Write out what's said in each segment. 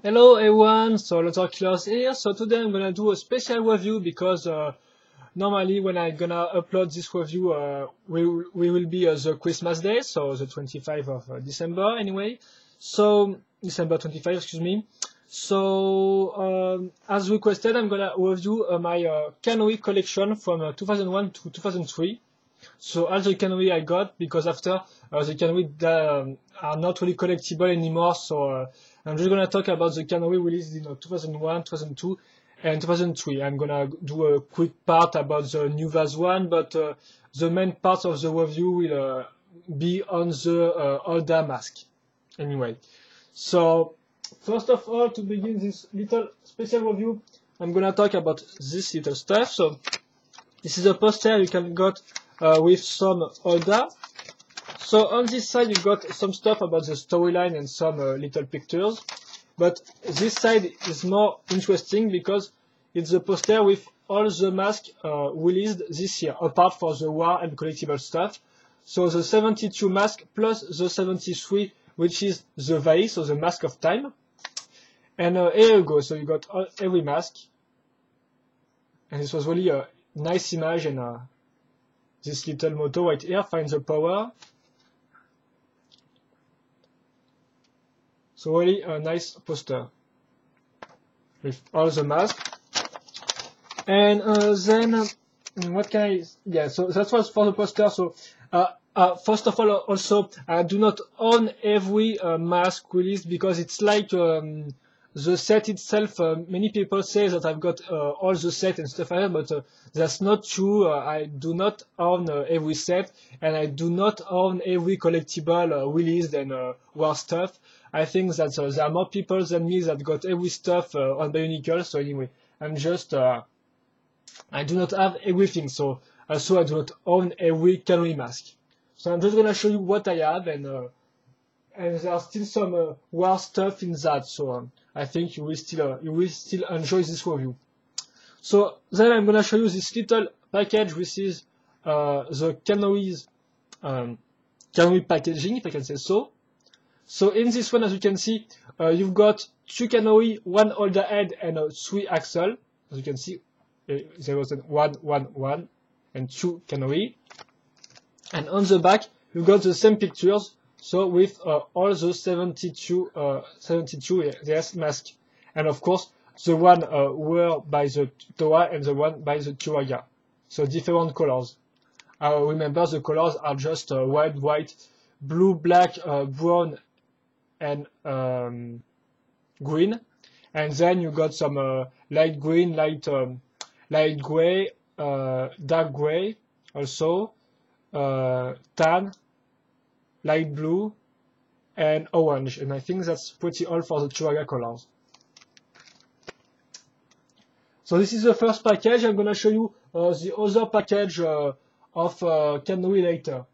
Hello everyone, so Lothar Killers here. So today I'm gonna do a special review because normally when I'm gonna upload this review, we will be the Christmas day, so the 25th of December anyway. So December 25, excuse me. So as requested, I'm gonna review my canoe collection from 2001 to 2003. So all the canoe I got, because after the canoe are not really collectible anymore, so I'm just gonna talk about the canoe released in 2001, 2002, and 2003. I'm gonna do a quick part about the New Vase one, but the main part of the review will be on the old mask. Anyway, so first of all, to begin this little special review, I'm gonna talk about this little stuff. So this is a poster you can get with some Olda. So on this side you got some stuff about the storyline and some little pictures. But this side is more interesting because it's a poster with all the masks released this year, apart for the war and collectible stuff. So the 72 mask plus the 73, which is the Vai, so the Mask of Time. And here you go, so you got every mask. And this was really a nice image, and this little motto right here, find the power. So really a nice poster with all the masks. And then what can I? Yeah, so that was for the poster. So first of all, also I do not own every mask released because it's like the set itself. Many people say that I've got all the set and stuff like that, but that's not true. I do not own every set, and I do not own every collectible released and war stuff. I think that there are more people than me that got every stuff on Bionicle. So anyway, I'm just I do not have everything. So also I do not own every canoe mask. So I'm just gonna show you what I have, and there are still some war stuff in that. So I think you will still enjoy this review. So then I'm gonna show you this little package, which is the canoe's canoe packaging, if I can say so. So in this one, as you can see, you've got 2 canoe, 1 holder head, and 3 axle. As you can see, there was a 1, 1, 1, and 2 canoe. And on the back, you've got the same pictures, so with all the 72 yes, mask. And of course, the one were by the Toa and the one by the Chihuahua. So different colors. Remember, the colors are just white, blue, black, brown, and green. And then you got some light green, light gray, dark gray also, tan, light blue, and orange. And I think that's pretty all for the Chihuahua colors. So this is the first package. I'm gonna show you the other package of canoe later.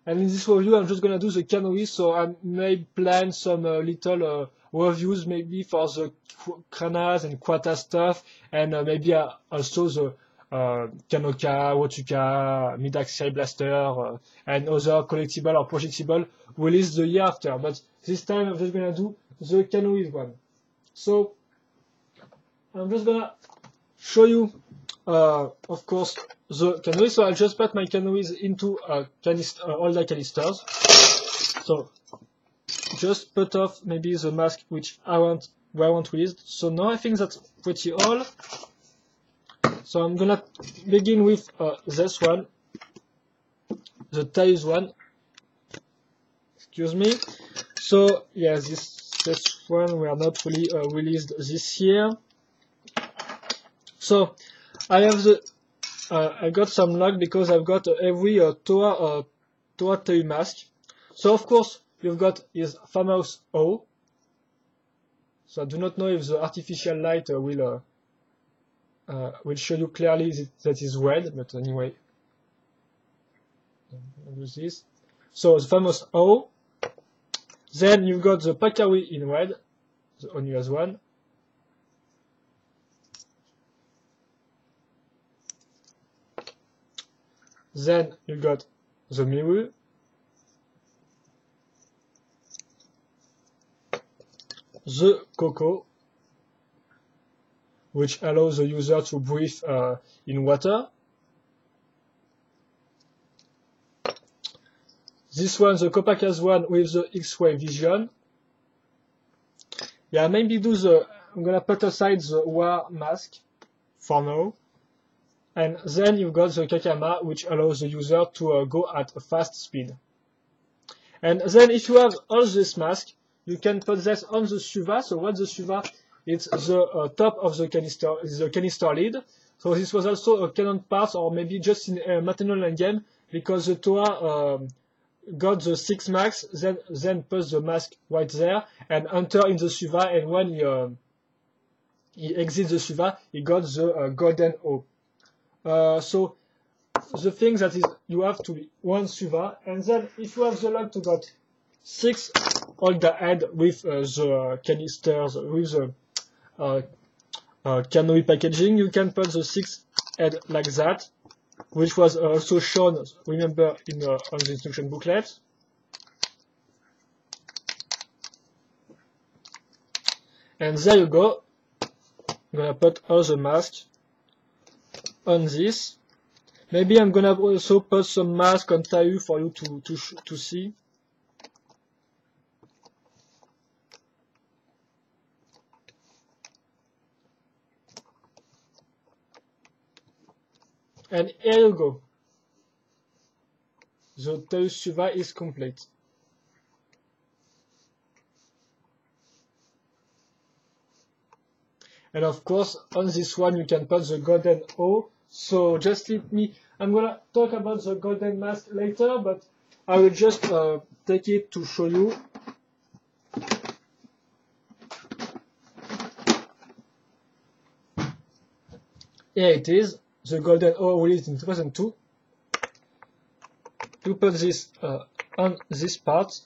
And in this review, I'm just gonna do the canoe, so I may plan some little reviews maybe for the Kranas and Quata stuff, and maybe also the Kanoka, Wotuka, Midaxi Blaster, and other collectible or projectable released the year after. But this time I'm just gonna do the canoe one. So I'm just gonna show you, of course, the canoe. So I'll just put my canoes into Olda canisters. So just put off maybe the mask which I want released. So now I think that's pretty all. So I'm gonna begin with this one, the Tails one. Excuse me. So yeah, this one were not really released this year. So I have I got some luck because I've got every Toa tail mask. So of course you've got his famous O. So I do not know if the artificial light will show you clearly that is red, but anyway, I'll use this. So the famous O. Then you've got the Pakawi in red, the Onya's one. Then you got the Miru, the Coco, which allows the user to breathe in water. This one, the Copacabana one with the X-ray vision. Yeah, maybe I'm gonna put aside the WAR mask for now. And then you've got the Kakama, which allows the user to go at a fast speed. And then if you have all this mask, you can put this on the Suva. So what's the Suva? It's the top of the canister lid. So this was also a canon part, or maybe just in a material game, because the Toa got the 6 masks, then put the mask right there and enter in the Suva, and when he exits the Suva, he got the golden O. So the thing that is, you have to be one Suva, and then if you have the luck to got 6 all the head with the canisters, with the canoe packaging, you can put the 6 head like that, which was also shown, remember, on the instruction booklet. And there you go. I'm gonna put all the masks on this. Maybe I'm gonna also put some mask on Tayu for you to see. And here you go. The Tayu Suva is complete. And of course, on this one, you can put the golden O. So just let me, I'm gonna talk about the golden mask later, but I will just take it to show you. Here it is, the golden O released in 2002. You put this on this part.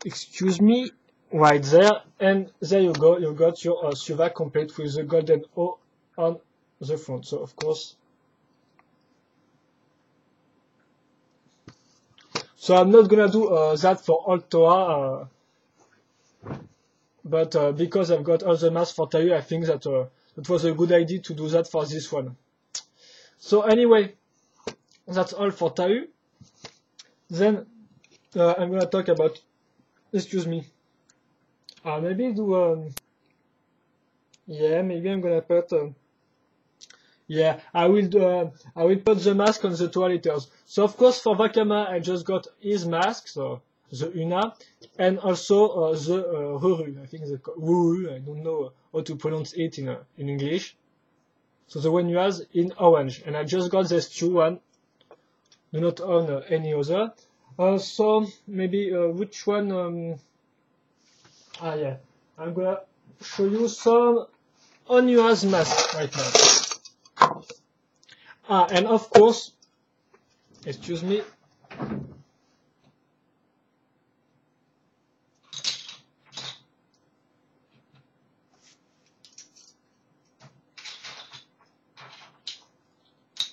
Excuse me. Right there, and there you go, you got your Suva complete with the golden O on the front. So of course, so I'm not gonna do that for all Toa, but because I've got all the masks for Tayu, I think that it was a good idea to do that for this one. So anyway, that's all for Tayu. Then I'm gonna talk about, excuse me. Maybe do, yeah, maybe I'm gonna put, yeah, I will put the mask on the toileters. So of course for Wakama, I just got his mask, so the Una, and also the Ruru, I think it's called Ruru, I don't know how to pronounce it in English. So the one you have in orange, and I just got this two one, do not own any other. So maybe which one, yeah, I'm gonna show you some Onua's mask right now. And of course, excuse me.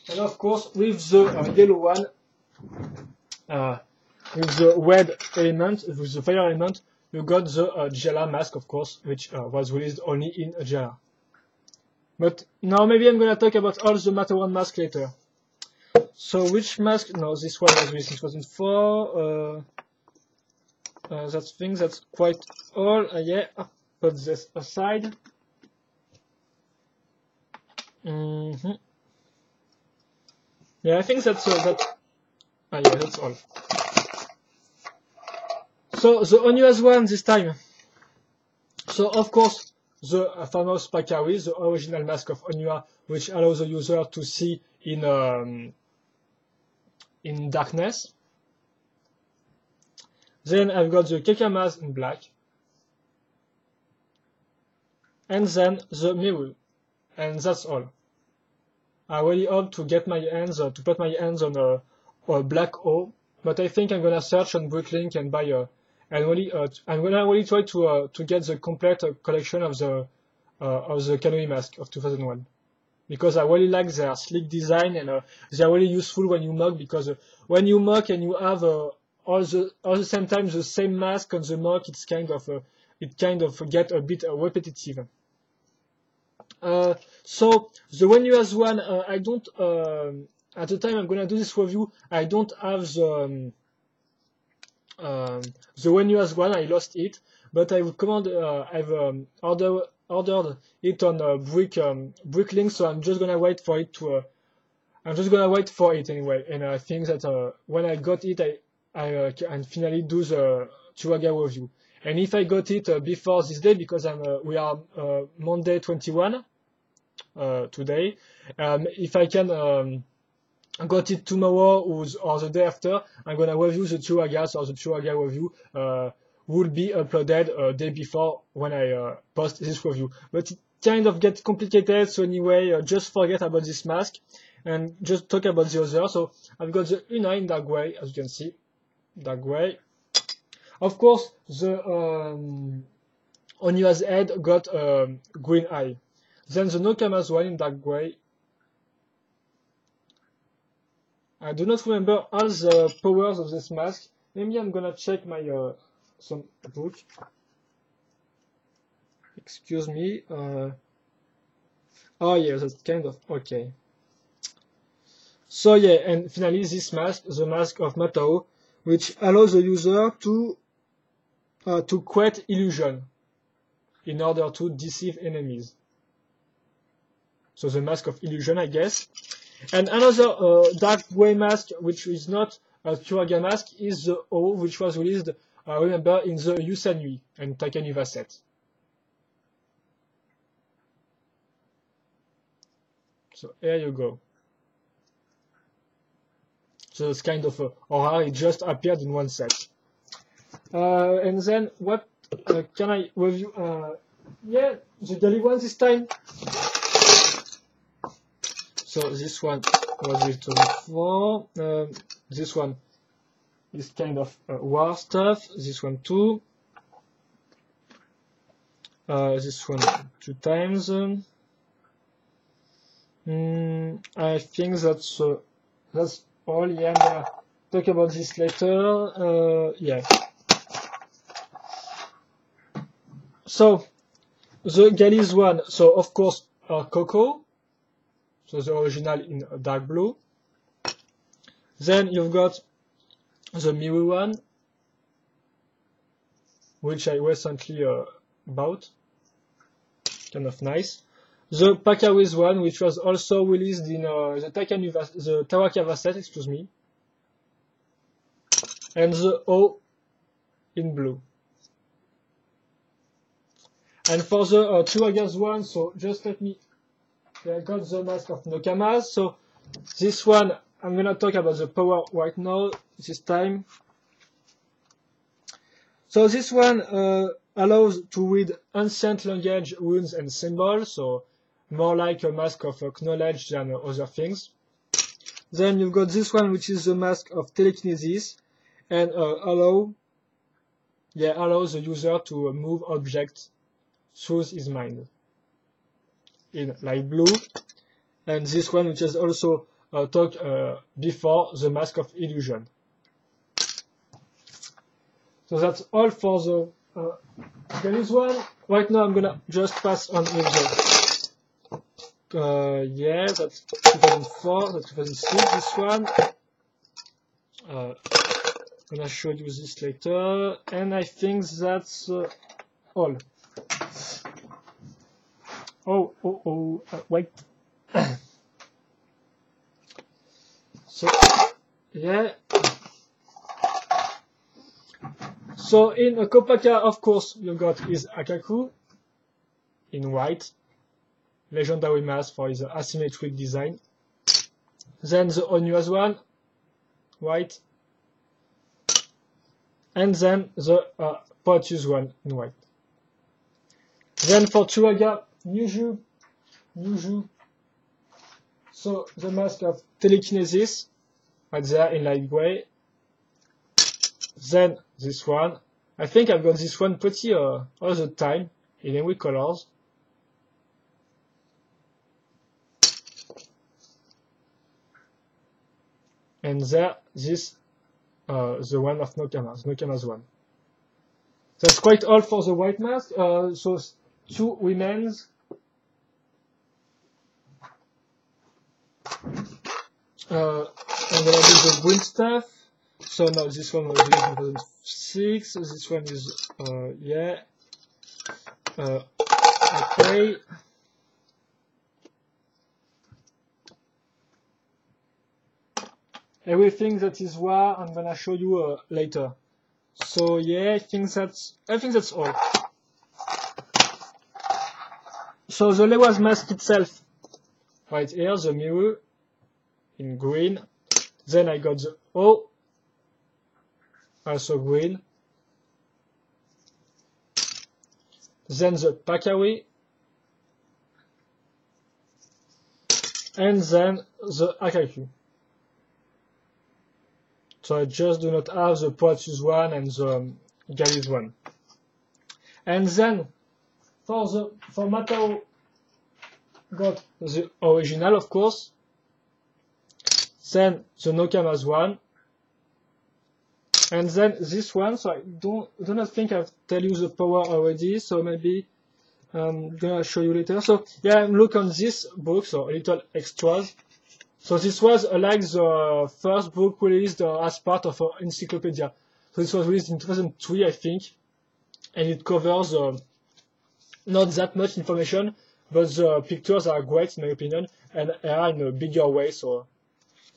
And of course, with the yellow one, with the red element, with the fire element, you got the Jala mask, of course, which was released only in Jala. But now maybe I'm gonna talk about all the Matter 1 masks later. So which mask? No, this one was released in 2004. That's things that's quite all. Yeah, put this aside. Yeah, I think that's that. Yeah, that's all. So the Onua's one this time. So of course the famous Pakari, the original mask of Onua, which allows the user to see in darkness. Then I've got the Kekamas in black, and then the Miru, and that's all. I really hope to get my hands to put my hands on a black O, but I think I'm gonna search on Bricklink and buy a. And really, I'm gonna really try to get the complete collection of the Kanoi mask of 2001, because I really like their sleek design, and they are really useful when you mock, because when you mock and you have all the same time the same mask on the mock, it's kind of it kind of get a bit repetitive. So the When You As One, I don't, at the time I'm gonna do this review, I don't have the When You As One, I lost it, but I would command, I've ordered it on Bricklink, so I'm just gonna wait for it to, I'm just gonna wait for it anyway, and I think that when I got it, I can finally do the Chewbacca review. And if I got it before this day, because we are Monday 21 today, if I can got it tomorrow or the day after, I'm gonna review the Chewbacca, so the Chewbacca review will be uploaded day before when I post this review. But it kind of gets complicated, so anyway, just forget about this mask and just talk about the other. So I've got the U9 dark gray, as you can see, dark gray. Of course, the Onua's head got green eye. Then the Nokama's one in dark gray. I do not remember all the powers of this mask. Maybe I'm gonna check my some book. Excuse me. Oh yeah, that's kind of okay. So yeah, and finally this mask, the mask of Matao, which allows the user to create illusion in order to deceive enemies. So the mask of illusion, I guess. And another dark gray mask, which is not a Chewbacca mask, is the O, which was released, remember, in the Yusanui and Takanuva set. So here you go. So it's kind of aura, it just appeared in one set. And then what can I review? Yeah, the Gali one this time. So this one was written before. This one is kind of war stuff. This one too. This one 2 times. I think that's all. Yeah, I'm gonna talk about this later. Yeah. So the Gali's one. So of course Coco. So the original in dark blue. Then you've got the Miru one, which I recently bought. Kind of nice. The Pakawiz one, which was also released in the Tawakava set, excuse me. And the O in blue. And for the Chewbacca's one, so just let me. I got the mask of Nokama's. So this one, I'm gonna talk about the power right now. This time. So this one allows to read ancient language, runes, and symbols. So more like a mask of knowledge than other things. Then you've got this one, which is the mask of telekinesis, and allows the user to move objects through his mind. In light blue, and this one, which is also talked before, the mask of illusion. So that's all for the Gali's one. Right now, I'm gonna just pass on with the yeah, that's 2004, that's 2006. This one. I'm gonna show you this later, and I think that's all. Wait. So, yeah. So in a Kopaka, of course, you got his Akaku in white, legendary mask for his asymmetric design. Then the Onua's one, white, and then the Poatus one in white. Then for Chewbacca, Nuju. So the mask of telekinesis, right there in light gray. Then this one. I think I've got this one pretty all the time in every colors. And there, this the one of Nokama's one. That's quite all for the white mask. So 2 remains. I'm gonna do the green stuff. So no, this one was released in 2006. This one is yeah. Okay. Everything that is war, I'm gonna show you later. So yeah, I think that's all. So the Lewas mask itself, right here, the mirror in green. Then I got the O, also green. Then the Pakawi, and then the Akaku. So I just do not have the Poatus one and the Galis one. And then for Matao, got the original, of course. Then the Nokamas one. And then this one, so I do not think I've tell you the power already, so maybe I'm gonna show you later. So yeah, look on this book, so a little extras. So this was like the first book released as part of our encyclopedia. So this was released in 2003, I think, and it covers not that much information, but the pictures are great in my opinion, and are in a bigger way. So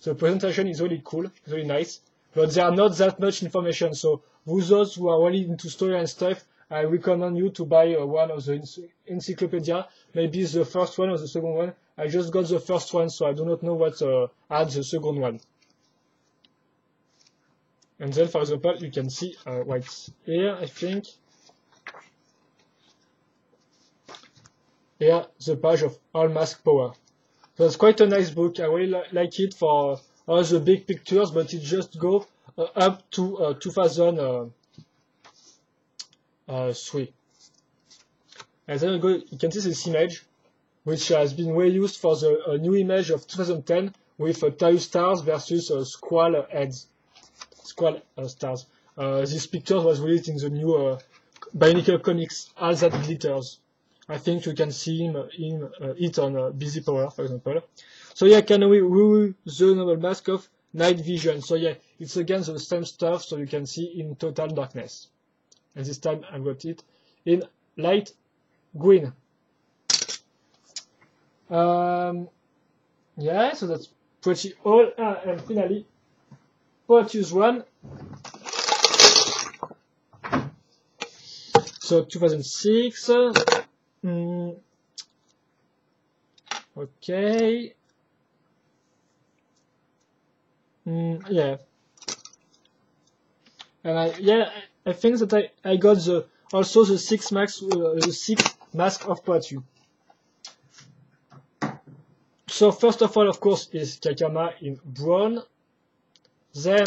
the presentation is really cool, really nice, but there are not that much information. So for those who are really into story and stuff, I recommend you to buy one of the encyclopedia, maybe the first one or the second one. I just got the first one, so I do not know what adds the second one. And then, for example, you can see right here, I think. Here, the page of All Mask Power. So it's quite a nice book. I really like it for all the big pictures, but it just goes up to 2003. And then you can see this image, which has been reused for the new image of 2010 with Tau stars versus Squall heads. Squall stars. This picture was released in the new Bionicle Comics, All That Glitters. I think you can see it on Busy Power, for example. So yeah, can we review the normal mask of Night Vision? So yeah, it's again the same stuff, so you can see in total darkness. And this time I got it in light green. Yeah, so that's pretty all. And finally, Poatus one. So 2006. Okay. Yeah. And I think that I got also the 6 mask of Poatus. So first of all, of course, is Kakama in brown. Then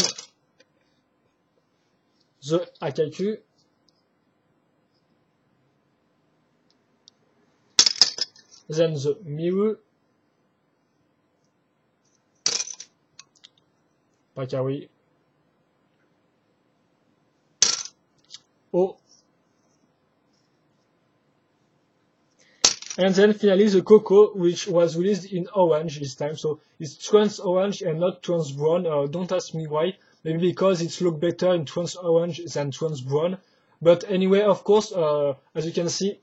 the Akaku. Then the Miru. Pakawi. O. And then finally the Coco, which was released in orange this time. So it's trans orange and not trans brown. Don't ask me why. Maybe because it looks better in trans orange than trans brown. But anyway, of course, as you can see,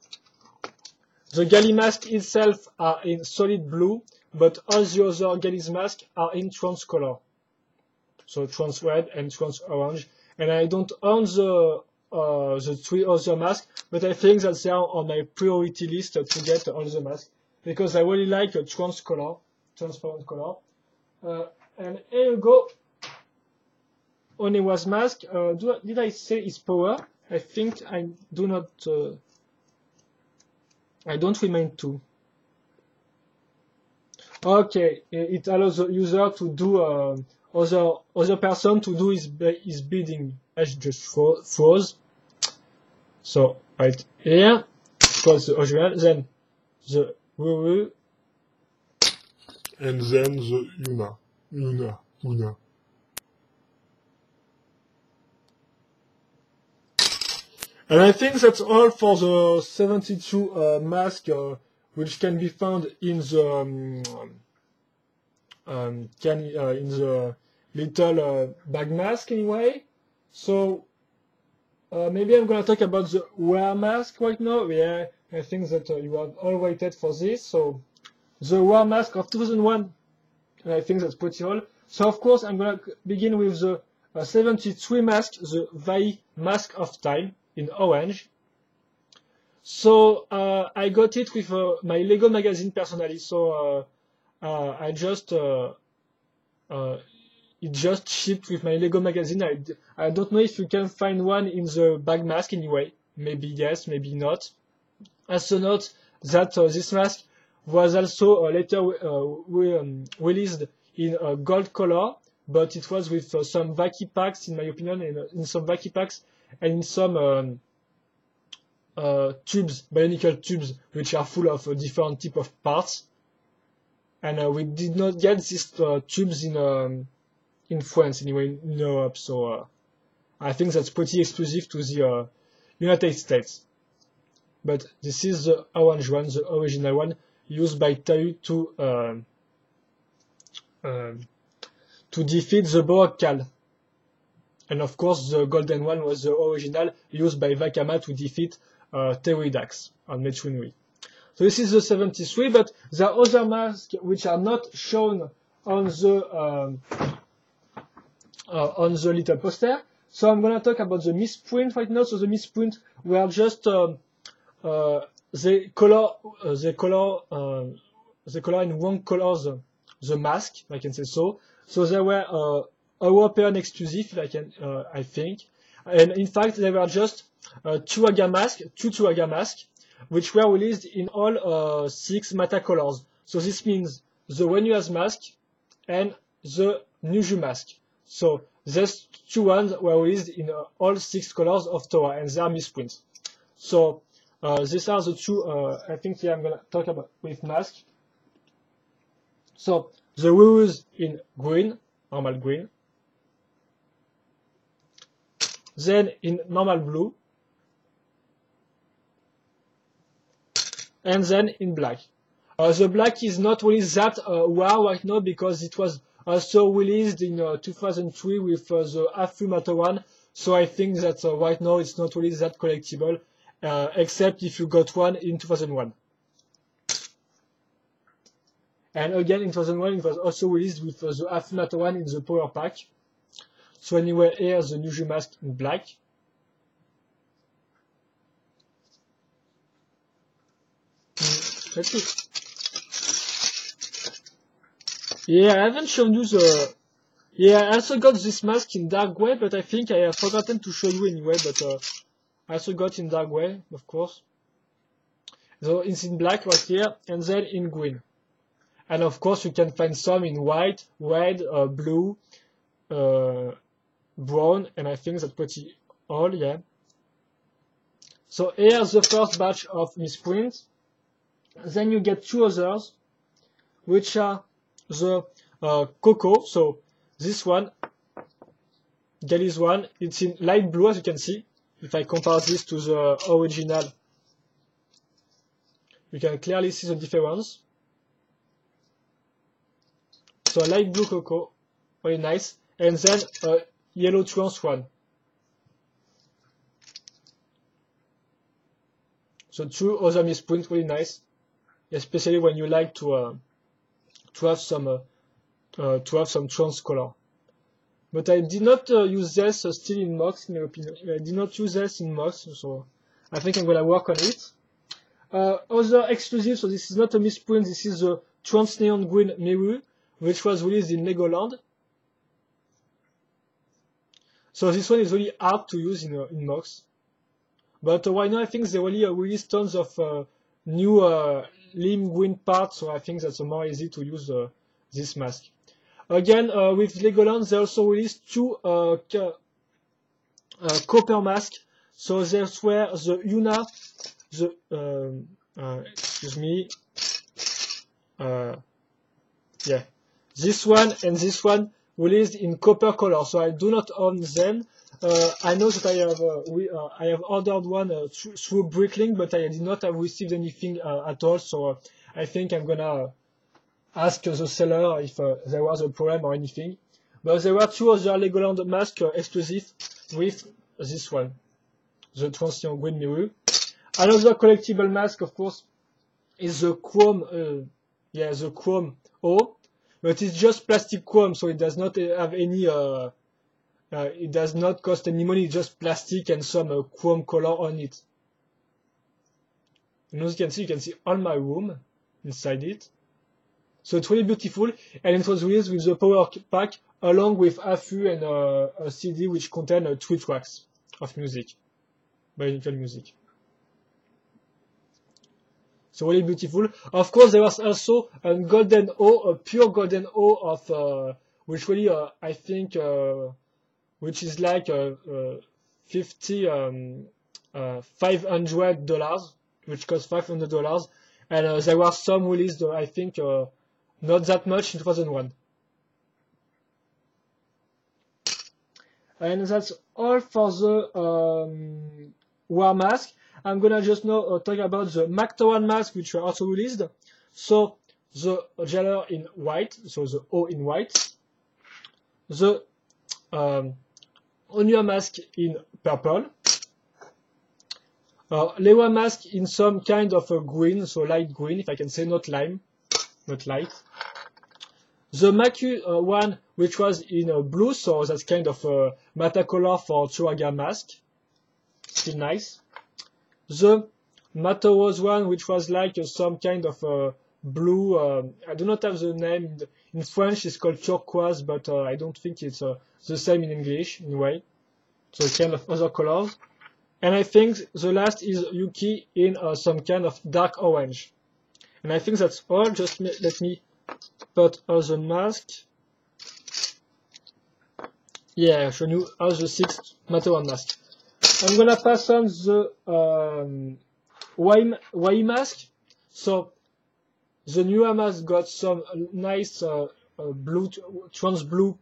the Gali mask itself are in solid blue, but all the other Gali's masks are in trans color. So trans red and trans orange. And I don't own the 3 other masks, but I think that they are on my priority list to get all the masks, because I really like a transparent color. And here you go. Onewa's mask. Did I say its power? I think I do not. I don't remain two. Okay, it allows the user to do other person to do his bidding. I just froze. So right here, was the original, then the Wuru, and then the Una. And I think that's all for the 72 mask, which can be found in the in the little bag mask anyway. So maybe I'm gonna talk about the wear mask right now. Yeah, I think that you have all waited for this. So the wear mask of 2001, and I think that's pretty all. So of course I'm gonna begin with the 73 mask, the Vai Mask of Time in orange. So I got it with my Lego magazine personally. So I just it just shipped with my Lego magazine. I don't know if you can find one in the bag mask anyway. Maybe yes, maybe not. Also note that this mask was also later released in gold color, but it was with some Vaki packs, in my opinion, in some Vaki packs and in some tubes, bionicle tubes, which are full of different type of parts. And we did not get these tubes in France anyway, in Europe. So I think that's pretty exclusive to the United States. But this is the orange one, the original one, used by Tahu to defeat the Borg Kal. And of course, the golden one was the original used by Vakama to defeat Pteroidax on Metroid. So this is the 73, but there are other masks which are not shown on the little poster. So I'm gonna talk about the misprint right now. So the misprint were just they color in one colors the mask, I can say so. So they were European exclusive, I think, and in fact they were just two Aga masks, which were released in all 6 Mata colors. So this means the Wenua's mask and the Nuju mask. So these two ones were released in all 6 colors of Tora, and they are misprints. So these are the two I think here I'm gonna talk about with mask. So the Wurus in green, normal green, then in normal blue, and then in black. The black is not really that wow right now because it was also released in 2003 with the Afumata one. So I think that right now it's not really that collectible, except if you got one in 2001. And again, in 2001, it was also released with the Afumata one in the Power Pack. So anyway, here the Nuju mask in black. Let's see. Yeah, I haven't shown you the... Yeah, I also got this mask in dark gray, but I think I have forgotten to show you anyway, but I also got in dark gray, of course. So it's in black right here, and then in green. And of course you can find some in white, red, blue, brown, and I think that's pretty all, yeah. So here's the first batch of misprints. Then you get 2 others, which are the Coco. So this one, Gali's one, it's in light blue as you can see. If I compare this to the original, you can clearly see the difference. So light blue Coco, very nice. And then yellow trans one. So 2 other misprints, really nice. Especially when you like to have some trans color. But I did not use this still in MOX, in my opinion. I did not use this in MOX, so I think I'm gonna work on it. Other exclusive, so this is not a misprint, this is the Trans Neon Green Miru, which was released in Legoland. So this one is really hard to use in MOX. But right now I think they really released tons of new limb green parts, so I think that's more easy to use this mask. Again, with Legoland, they also released 2 copper masks. So there's where the Yuna, excuse me, yeah, this one and this one released in copper color. So I do not own them. I know that I have ordered one through Bricklink, but I did not have received anything at all. So I think I'm gonna ask the seller if there was a problem or anything. But there were two other Legoland masks exclusive with this one, the transient green mirror. Another collectible mask, of course, is the Chrome, the Chrome O, but it's just plastic chrome, so it does not have any, it does not cost any money, just plastic and some chrome color on it. And as you can see all my room inside it. So it's really beautiful, and it was released with the power pack along with AFU and a CD which contain 3 tracks of music, bionicle music. So really beautiful. Of course, there was also a golden O, a pure golden O of which really I think which is like $500, which costs $500, and there were some released I think not that much in 2001. And that's all for the War mask. I'm gonna just now talk about the McTowan mask, which were also released. So the Jailer in white, so the O in white. The Onua mask in purple. Lewa mask in some kind of a green, so light green, if I can say, not lime, not light. The Maku one, which was in blue, so that's kind of a mata color for Churaga mask. Still nice. The Mataros one, which was like some kind of blue, I do not have the name, in French it's called turquoise, but I don't think it's the same in English, anyway. So kind of other colors. And I think the last is Yuki in some kind of dark orange. And I think that's all. Just let me put all the mask. Yeah, I'll show you all the 6 Matawan masks. I'm gonna pass on the Y mask. So the new mask got some nice blue, trans blue,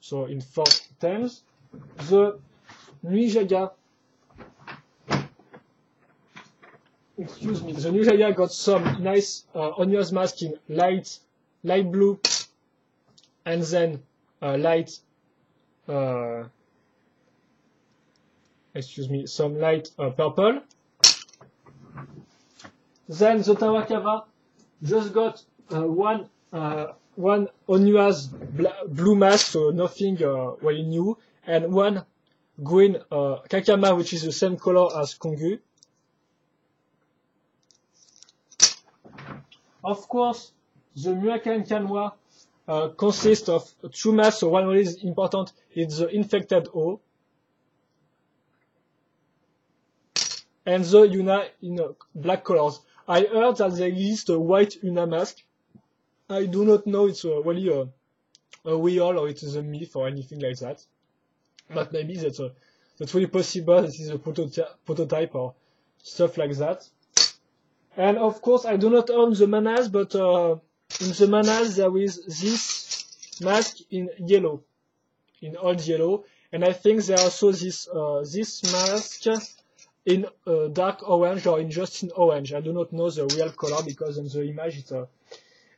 so in 4 times. The Nuijaga, excuse me, the Nuijaga got some nice Onua's mask in light blue, and then light, excuse me, some light purple. Then the Tawakawa just got one Onua's blue mask, so nothing really new, and one green Kakama, which is the same color as Kongu. Of course, the Murakan Kanwa consists of 2 masks, so one is important, it's the Infected O, and the Yuna in black colors. I heard that there exists a white Yuna mask. I do not know it's really a real or it is a myth or anything like that. But maybe that's really possible. This is a prototype or stuff like that. And of course, I do not own the manas, but in the manas there is this mask in yellow, in old yellow, and I think there are also this mask in dark orange or in just in orange. I do not know the real color because on the image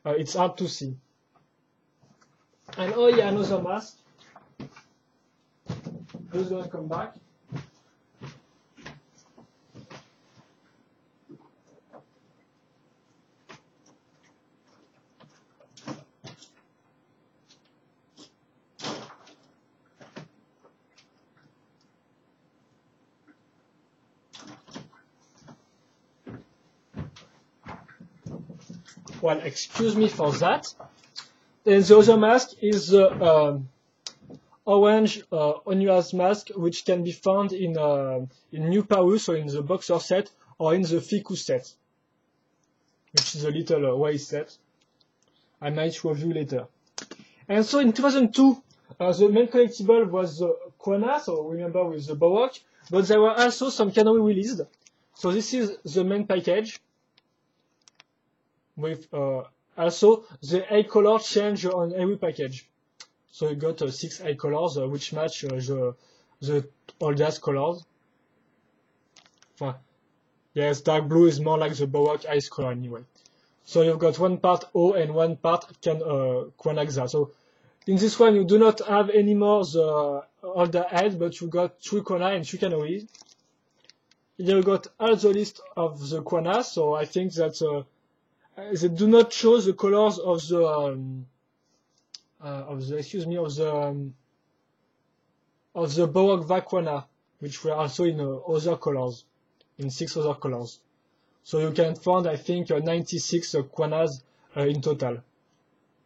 it's hard to see. And oh yeah, another mask. Who's gonna come back? Well, excuse me for that. And the other mask is the orange Onua's mask, which can be found in New Paru, so in the Boxer set, or in the Fiku set, which is a little way set. I might review later. And so in 2002, the main collectible was the Kwana, so remember with the Bowok, but there were also some Kanori released. So this is the main package, with also the eye color change on every package. So you got 6 eye colors which match the oldest colors. Yes, dark blue is more like the Baoak ice color anyway. So you've got one part O and one part Quanaxa. So in this one you do not have anymore the older head, but you got 3 Quana and 3 Kanohi. Here you got all the list of the Quana, so I think that they do not show the colors of the Baoak Quana, which were also in other colors, in 6 other colors. So you can find, I think, 96 Quanas in total,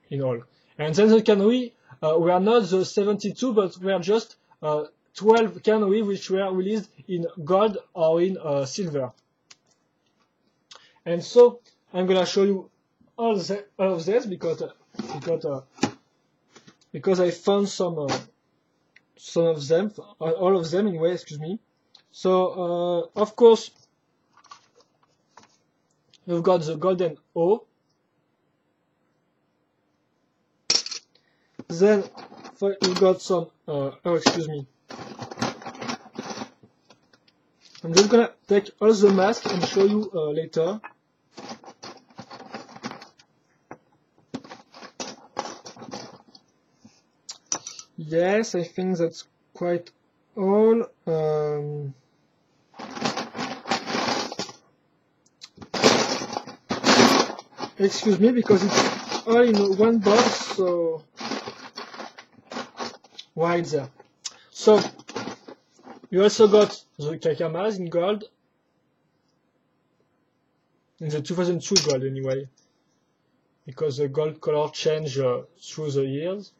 in all. And then the Kanohi were not the 72, but were just 12 Kanohi which were released in gold or in silver. And so I'm gonna show you all of this because I found some of them, all of them anyway. Excuse me. So of course you've got the golden O. Then you've got some. Excuse me. I'm just gonna take all the masks and show you later. Yes, I think that's quite all. Excuse me, because it's all in one box, so right there. So you also got the Kakamas in gold, in the 2002 gold anyway, because the gold color changed through the years.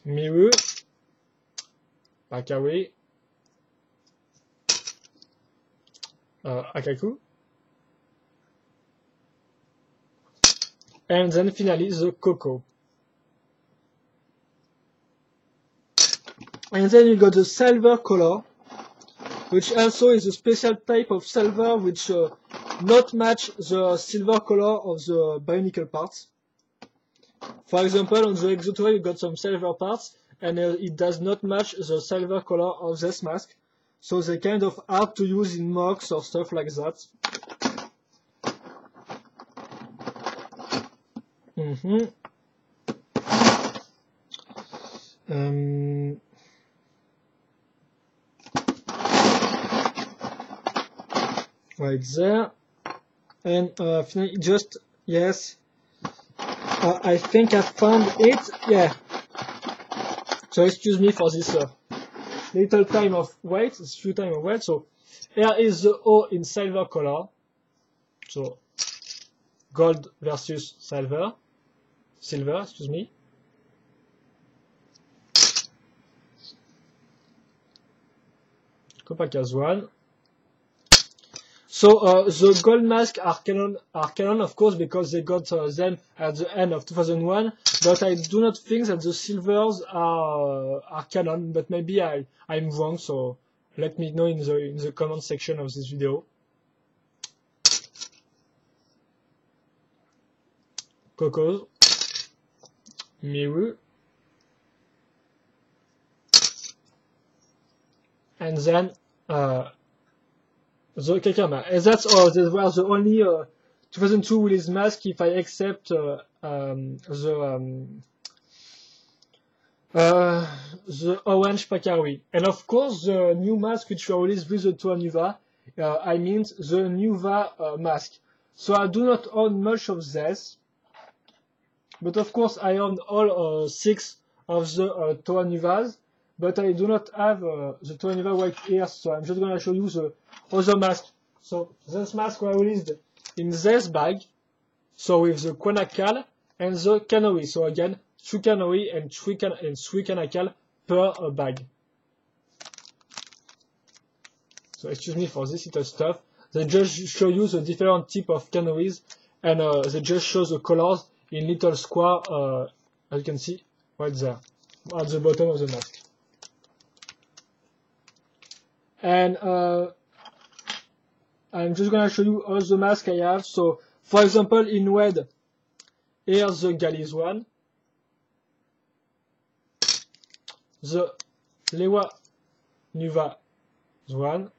Miru, Akari, Akaku, and then finally the Coco. And then you got the silver color, which also is a special type of silver which not match the silver color of the Bionicle parts. For example, on the Exotoy you got some silver parts, and it does not match the silver color of this mask, so they're kind of hard to use in mocks or stuff like that. Right there, and finally, just yes, I think I found it. Yeah. So excuse me for this little time of wait. It's few time of wait. So here is the O in silver color. So gold versus silver. Excuse me. Copac as one. So the gold masks are canon of course because they got them at the end of 2001, but I do not think that the silvers are canon, but maybe I'm wrong, so let me know in the comment section of this video. Coco, Miru, and then the Kakama. And that's all. They were the only 2002 release mask if I accept the orange Pakari. And of course the new mask which were released with the Toa Nuva, I mean the Nuva mask. So I do not own much of this, but of course I own all 6 of the Toa Nuvas, but I do not have the Toa Nuva white ears, so I'm just gonna show you the other mask. So this mask were released in this bag, so with the Quanacal and the Kanohi. So again, 3 Kanohi and 3 Quanacal per bag. So excuse me for this little stuff. They just show you the different type of Kanohis, and they just show the colors in little square, as you can see right there, at the bottom of the mask. And I'm just gonna show you all the masks I have. So, for example, in red, here's the Galiz one. the Lewa Nuva one,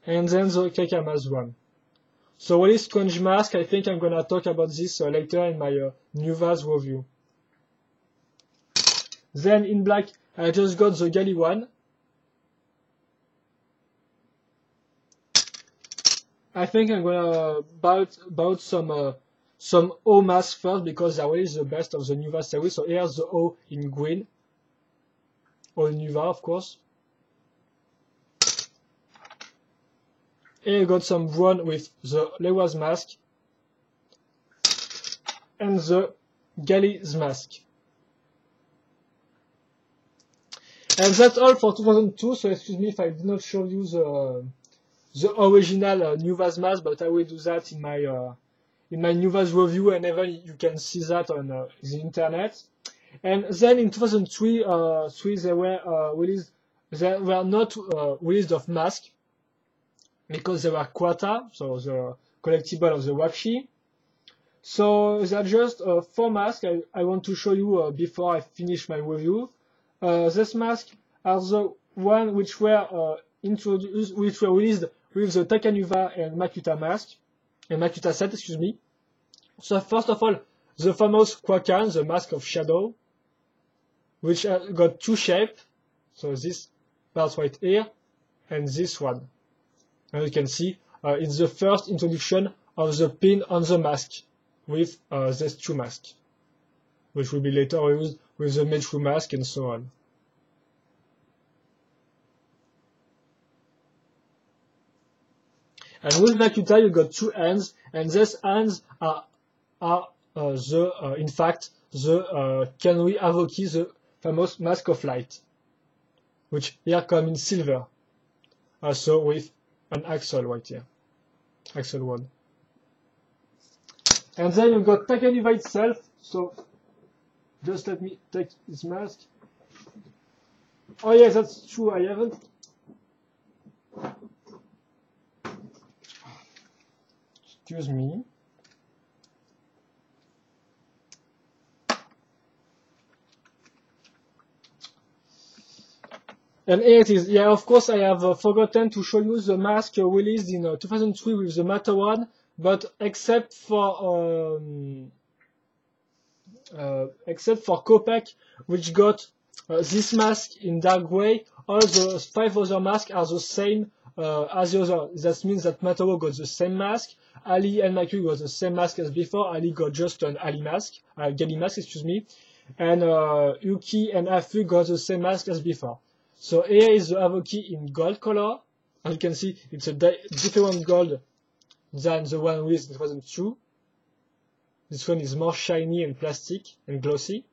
and then the Kakamas one. So what is Strange Mask? I think I'm gonna talk about this later in my Nuvas review. Then in black, I just got the Gali one. I think I'm gonna bout some O mask first because that way is the best of the Nuva series. So here's the O in green. O Nuva, of course. Here you got some brown with the Lewa's mask and the Gali's mask. And that's all for 2002, so excuse me if I did not show you the original Nuva's mask, but I will do that in my Nuva's review, and even you can see that on the internet. And then in 2003, they were not released of mask because they were quota, so the collectible of the Wakshi. So they're just 4 masks I want to show you before I finish my review. These masks are the one which were released with the Takanuva and Makuta mask, and Makuta set, excuse me. So first of all, the famous Kwakan, the Mask of Shadow, which got 2 shapes. So this part right here, and this one. And you can see it's the first introduction of the pin on the mask with these 2 masks, which will be later used with the Mechu mask and so on. And with Makuta, you got 2 hands, and these hands are in fact the Kanui Avoki, the famous Mask of Light, which here come in silver, also with an axle right here, axle 1. And then you've got Takanuva itself, so just let me take this mask. Oh yes, that's true, I haven't. Excuse me. And here it is. Yeah, of course, I have forgotten to show you the mask released in 2003 with the Mata one, but except for Kopek, which got this mask in dark gray, all the 5 other masks are the same as the other. That means that Mataro got the same mask, Ali and Maku got the same mask as before. Ali got just an Ali mask, Gali mask, excuse me, and Yuki and Afu got the same mask as before. So here is the Avoki in gold color. As you can see, it's a different gold than the one with 2002. This one is more shiny and plastic and glossy.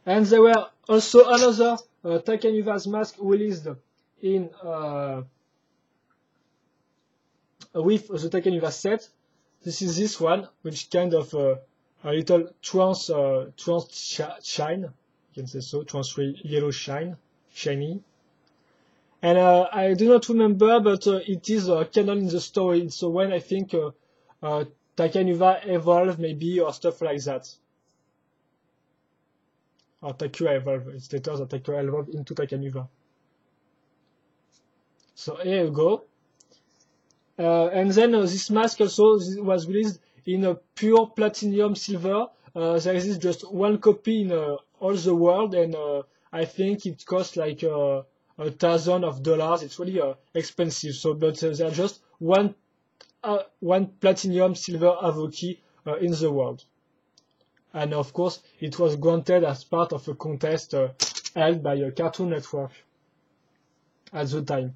And there were also another Takanuva's mask released in with the Takanuva set. This is this one, which kind of a little trans shine, you can say so, trans yellow shiny. And I do not remember, but it is canon in the story. So when I think Takanuva evolve maybe or stuff like that. Or Takua evolve. It's later that Takua evolve into Takanuva. So here you go. And then this mask also was released in a pure platinum silver. There is just 1 copy in all the world, and I think it costs like $1,000. It's really expensive. So, but there's just one platinum silver Avoki in the world. And of course, it was granted as part of a contest held by Cartoon Network at the time.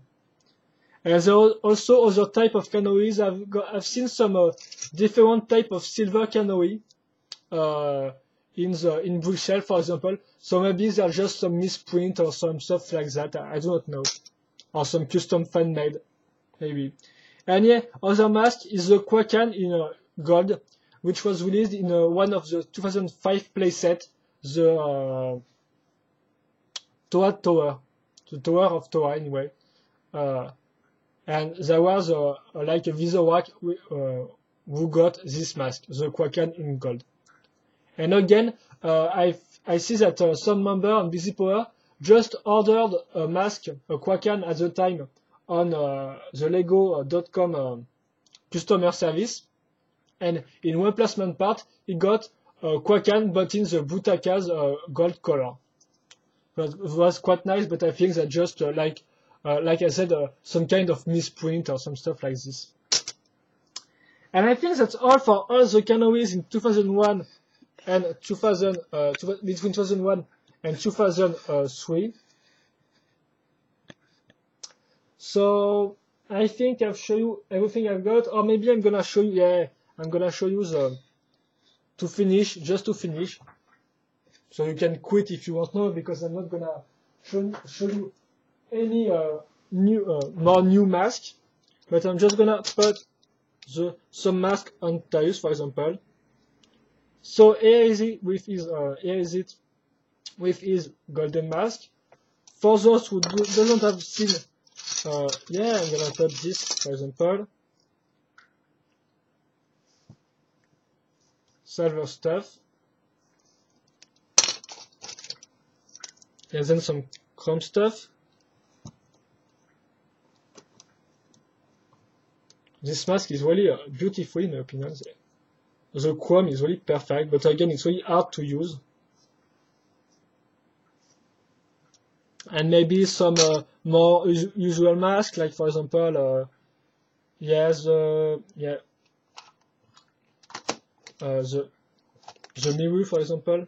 And there are also other type of canoes. I've seen some different type of silver canoe in Bruxelles, for example. So maybe there's just some misprint or some stuff like that. I do not know, or some custom fan made, maybe. And yeah, other mask is the Kwakan in gold, which was released in one of the 2005 playset, the Toa Tower, the Tower of Toa anyway. And there was like a Visual who got this mask, the Quakan in gold. And again, I see that some member on Busy Power just ordered a mask, a Quakan at the time on the Lego.com customer service, and in one placement part, he got Quakan but in the Butaka's gold color. It was quite nice, but I think that just like I said, some kind of misprint or some stuff like this. And I think that's all for all the canoes in 2001 and between 2001 and 2003. So I think I've shown you everything I've got, or maybe I'm gonna show you. I'm gonna show you just to finish. So you can quit if you want now, because I'm not gonna show you any more new mask, but I'm just gonna put some mask on Darius, for example. So here is it with his golden mask. For those who doesn't have seen, I'm gonna put this, for example. Silver stuff. And then some chrome stuff. This mask is really beautiful in my opinion. The chrome is really perfect, but again, it's really hard to use. And maybe some more usual mask, like for example, the Miru, for example.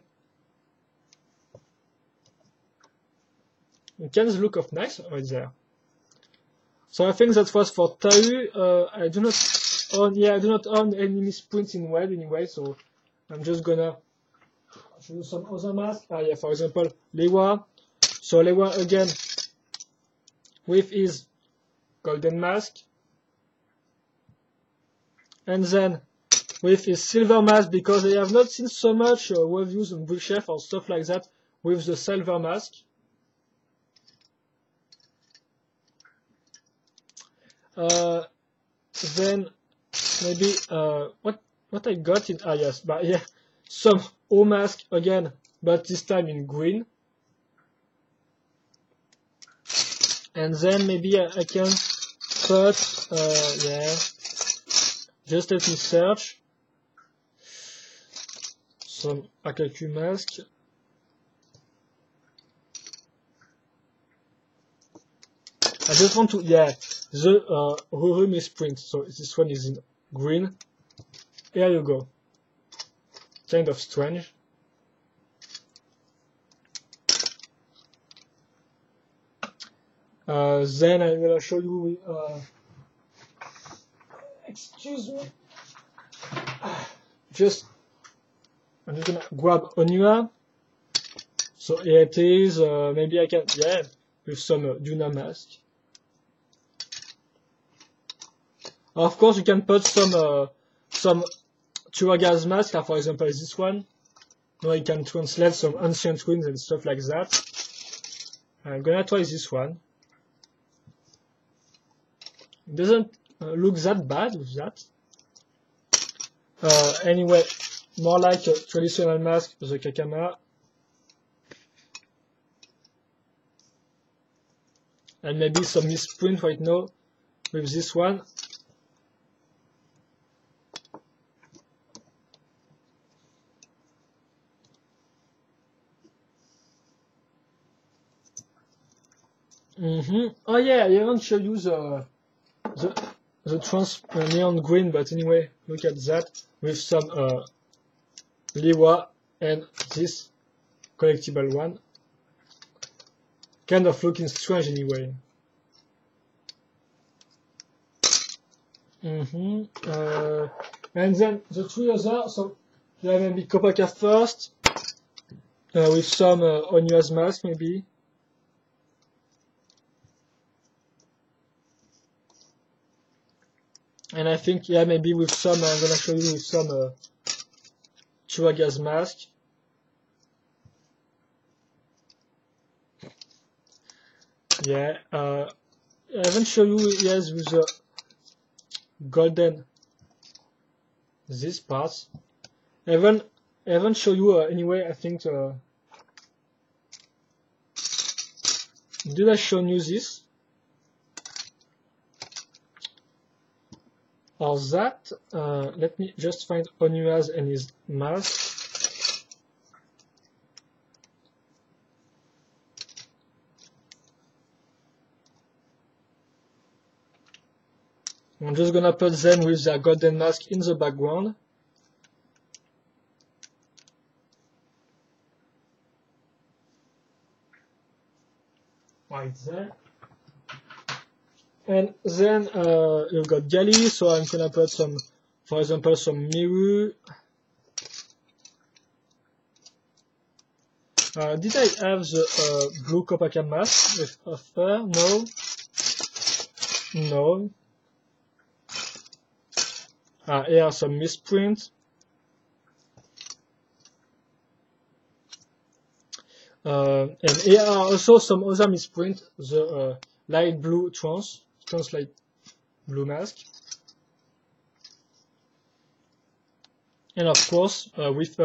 It can look of nice right there. So I think that was for Taru. I do not own any misprints in web anyway, so I'm just gonna show you some other masks. For example, Lewa. So Lewa again with his golden mask, and then with his silver mask, because I have not seen so much reviews on Bullchef or stuff like that with the silver mask. Then maybe what I got in some O mask again, but this time in green. And then maybe I can put just let me search some Akaku mask. I just want to the Ruru misprint. So this one is in green. Here you go. Kind of strange. Then I'm gonna show you. Excuse me. I'm just gonna grab Onua. So here it is. Maybe I can with some Duna mask. Of course, you can put some Turaga's mask, for example this one. Now you can translate some ancient ruins and stuff like that. I'm gonna try this one. It doesn't look that bad with that. Anyway, more like a traditional mask, the Kakama. And maybe some misprint right now with this one. Oh yeah, I haven't shown you the neon green, but anyway, look at that with some Liwa and this collectible one. Kind of looking strange anyway. And then the three other, so there maybe Kopaka first, with some Onua's mask maybe. And I think, maybe with some, I'm gonna show you with some Chuaga's mask. I haven't shown you, with the golden this part. I haven't show you anyway. I think did I show you this or that? Let me just find Onuaz and his mask. I'm just gonna put them with their golden mask in the background. Right there. And then you've got Gali, so I'm gonna put some, for example, some Miru. Did I have the blue Copacabana mask with a fur? No. No. Here are some misprint. And here are also some other misprint, the light blue light blue mask. And of course, with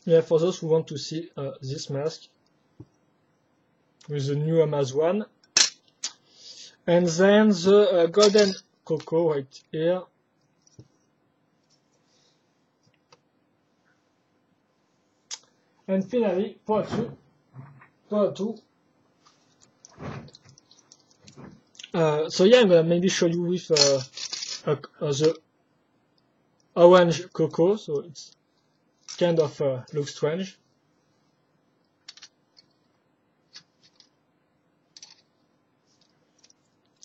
yeah, for those who want to see this mask with the new Amazon. And then the golden cocoa right here. And finally, Poitou. So yeah, I'm gonna maybe show you with the orange cocoa, so it's kind of looks strange.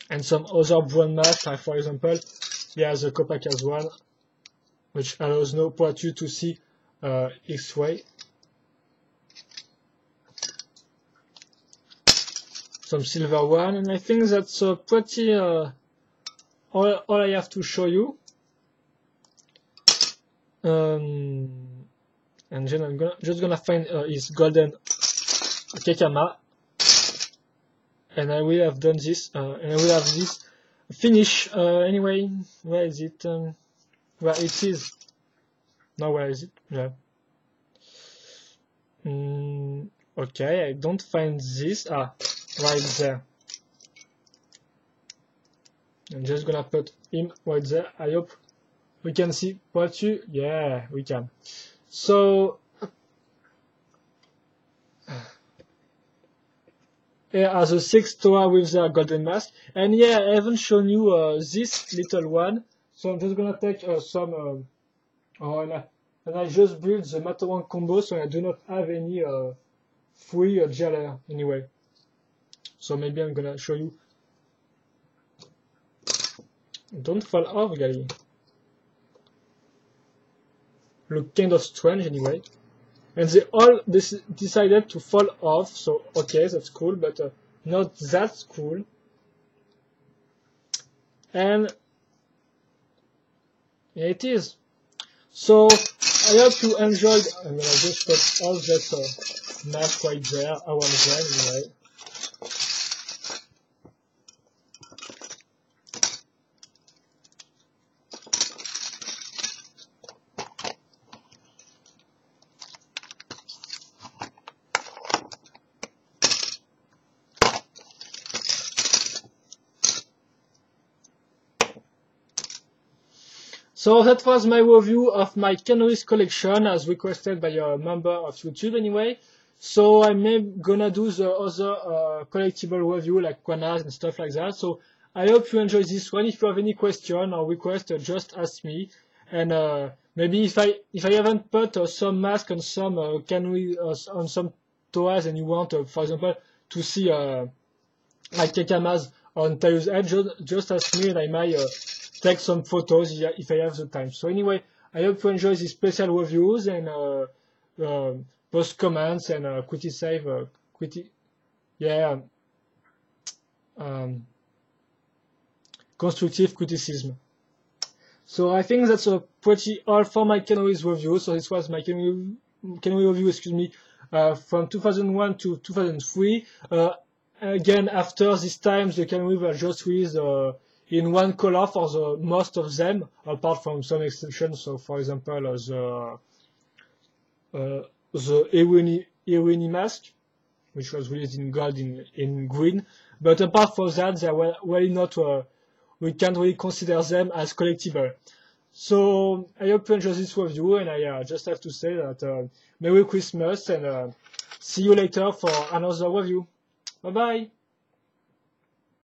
And some other brown mask, like for example, yeah, the Copacabana one, which allows no Poitou to see X-ray. Some silver one, and I think that's pretty all I have to show you. And then I'm just gonna find his golden Kekama, and I will have done this, and I will have this finish. Anyway, where is it? Where it is? No, where is it? Yeah. Okay, I don't find this. Right there. I'm just gonna put him right there. I hope we can see Poitou. Yeah, we can. So here are the 6 Toa with their golden mask. And yeah, I haven't shown you this little one. So I'm just gonna take some and I just built the Matterhorn combo, so I do not have any free Jaller anyway. So maybe I'm gonna show you. Don't fall off, guys. Look kind of strange anyway. And they all decided to fall off, so okay, that's cool, but not that cool. And yeah, it is. So I hope you enjoyed. I'm gonna just put all that mask right there, around there anyway. So that was my review of my Canoes collection as requested by a member of YouTube anyway. So I'm gonna do the other collectible review like Quanas and stuff like that. So I hope you enjoyed this one. If you have any question or request, just ask me. And maybe if I haven't put some mask on some canoes on some toas and you want, for example, to see like Kekamas on Tayo's edge, just ask me and I might take some photos if I have the time. So anyway, I hope you enjoy these special reviews and post comments and constructive criticism. So I think that's pretty all for my Canoes review. So this was my Canoe review, excuse me, from 2001 to 2003. Again, after this time, the Canoe were just released in one color for the most of them, apart from some exceptions. So, for example, the Ewini mask, which was released in gold in green. But apart from that, they were really not. We can't really consider them as collectible. So I hope you enjoyed this review, and I just have to say that Merry Christmas, and see you later for another review. Bye bye.